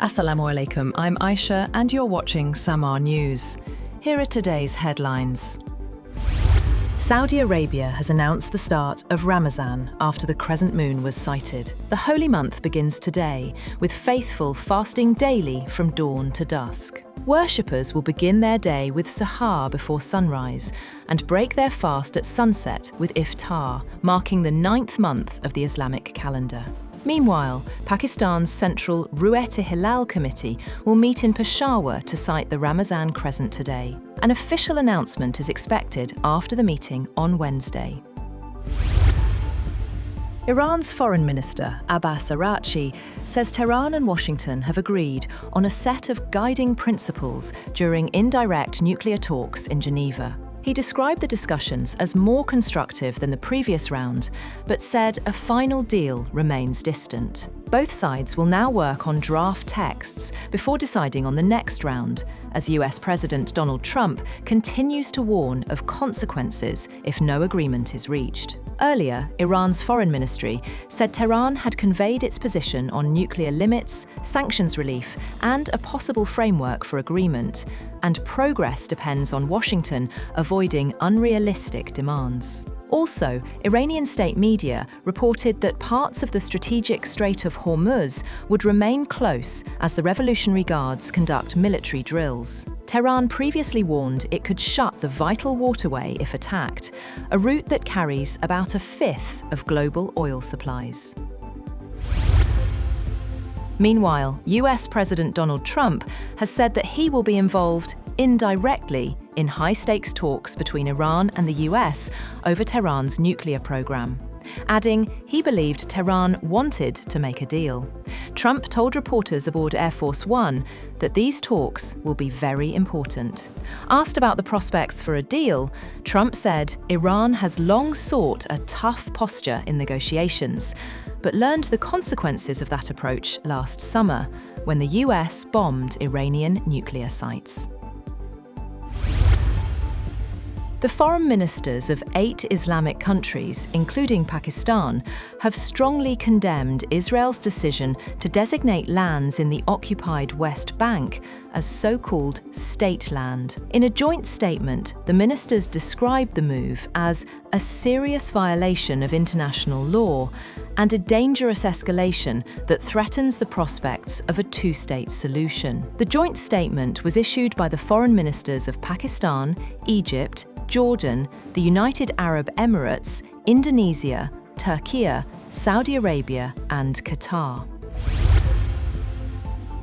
Assalamu alaikum, I'm Aisha and you're watching Samaa News. Here are today's headlines. Saudi Arabia has announced the start of Ramazan after the crescent moon was sighted. The holy month begins today, with faithful fasting daily from dawn to dusk. Worshippers will begin their day with sahar before sunrise and break their fast at sunset with iftar, marking the 9th month of the Islamic calendar. Meanwhile, Pakistan's Central Ru'et-e-Hilal Committee will meet in Peshawar to sight the Ramazan crescent today. An official announcement is expected after the meeting on Wednesday. Iran's Foreign Minister, Abbas Araghchi, says Tehran and Washington have agreed on a set of guiding principles during indirect nuclear talks in Geneva. He described the discussions as more constructive than the previous round, but said a final deal remains distant. Both sides will now work on draft texts before deciding on the next round, as US President Donald Trump continues to warn of consequences if no agreement is reached. Earlier, Iran's foreign ministry said Tehran had conveyed its position on nuclear limits, sanctions relief, and a possible framework for agreement, and progress depends on Washington avoiding unrealistic demands. Also, Iranian state media reported that parts of the strategic Strait of Hormuz would remain close as the Revolutionary Guards conduct military drills. Tehran previously warned it could shut the vital waterway if attacked, a route that carries about a fifth of global oil supplies. Meanwhile, US President Donald Trump has said that he will be involved indirectly in high-stakes talks between Iran and the US over Tehran's nuclear program, adding he believed Tehran wanted to make a deal. Trump told reporters aboard Air Force One that these talks will be very important. Asked about the prospects for a deal, Trump said Iran has long sought a tough posture in negotiations, but learned the consequences of that approach last summer when the US bombed Iranian nuclear sites. The foreign ministers of 8 Islamic countries, including Pakistan, have strongly condemned Israel's decision to designate lands in the occupied West Bank as so-called state land. In a joint statement, the ministers described the move as a serious violation of international law and a dangerous escalation that threatens the prospects of a two-state solution. The joint statement was issued by the foreign ministers of Pakistan, Egypt, Jordan, the United Arab Emirates, Indonesia, Turkey, Saudi Arabia, and Qatar.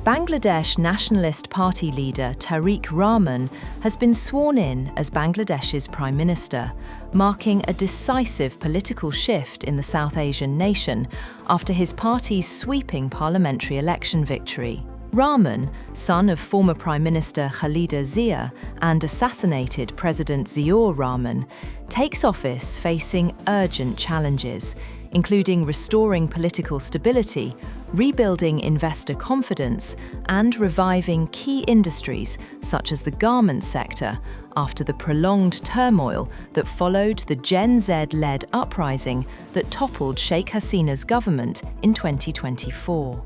Bangladesh Nationalist Party leader Tariq Rahman has been sworn in as Bangladesh's Prime Minister, marking a decisive political shift in the South Asian nation after his party's sweeping parliamentary election victory. Rahman, son of former Prime Minister Khalida Zia and assassinated President Ziaur Rahman, takes office facing urgent challenges, including restoring political stability, rebuilding investor confidence, and reviving key industries such as the garment sector after the prolonged turmoil that followed the Gen Z-led uprising that toppled Sheikh Hasina's government in 2024.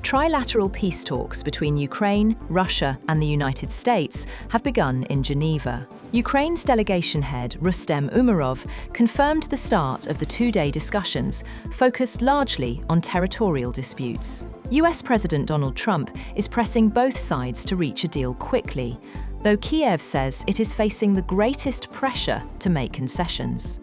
Trilateral peace talks between Ukraine, Russia, and the United States have begun in Geneva. Ukraine's delegation head, Rustem Umerov, confirmed the start of the two-day discussions, focused largely on territorial disputes. US President Donald Trump is pressing both sides to reach a deal quickly, though Kiev says it is facing the greatest pressure to make concessions.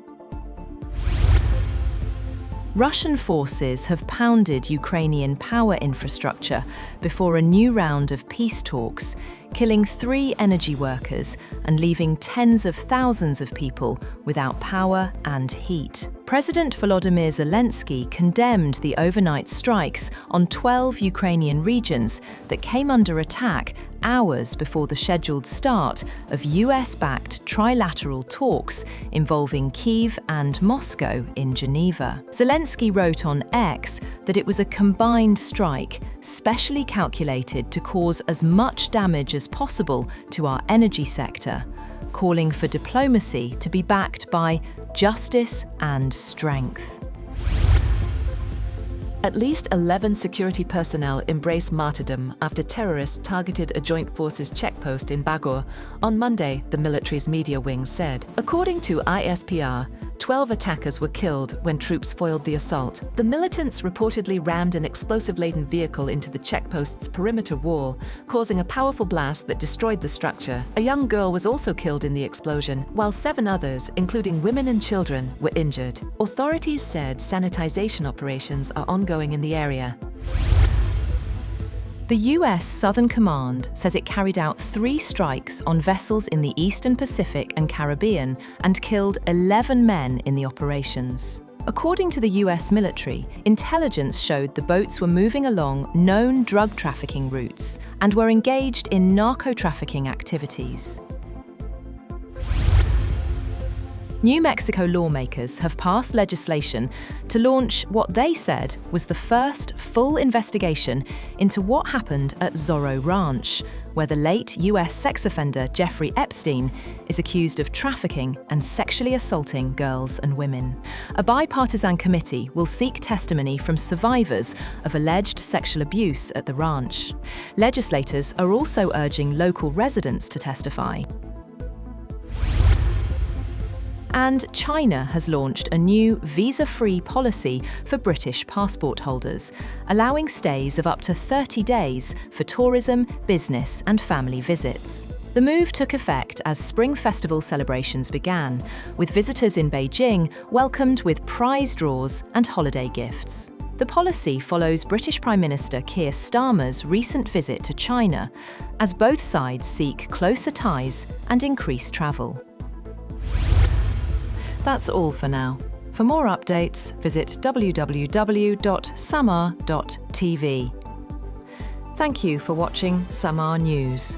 Russian forces have pounded Ukrainian power infrastructure before a new round of peace talks, killing 3 energy workers and leaving tens of thousands of people without power and heat. President Volodymyr Zelensky condemned the overnight strikes on 12 Ukrainian regions that came under attack hours before the scheduled start of US-backed trilateral talks involving Kyiv and Moscow in Geneva. Zelensky wrote on X that it was a combined strike, specially calculated to cause as much damage as possible to our energy sector, calling for diplomacy to be backed by justice and strength. At least 11 security personnel embrace martyrdom after terrorists targeted a joint forces checkpost in Bajaur. On Monday, the military's media wing said. According to ISPR, 12 attackers were killed when troops foiled the assault. The militants reportedly rammed an explosive-laden vehicle into the checkpost's perimeter wall, causing a powerful blast that destroyed the structure. A young girl was also killed in the explosion, while 7 others, including women and children, were injured. Authorities said sanitisation operations are ongoing in the area. The US Southern Command says it carried out 3 strikes on vessels in the Eastern Pacific and Caribbean and killed 11 men in the operations. According to the US military, intelligence showed the boats were moving along known drug trafficking routes and were engaged in narco-trafficking activities. New Mexico lawmakers have passed legislation to launch what they said was the first full investigation into what happened at Zorro Ranch, where the late US sex offender Jeffrey Epstein is accused of trafficking and sexually assaulting girls and women. A bipartisan committee will seek testimony from survivors of alleged sexual abuse at the ranch. Legislators are also urging local residents to testify. And China has launched a new visa-free policy for British passport holders, allowing stays of up to 30 days for tourism, business and family visits. The move took effect as Spring Festival celebrations began, with visitors in Beijing welcomed with prize draws and holiday gifts. The policy follows British Prime Minister Keir Starmer's recent visit to China, as both sides seek closer ties and increase travel. That's all for now. For more updates, visit www.samaa.tv. Thank you for watching Samaa News.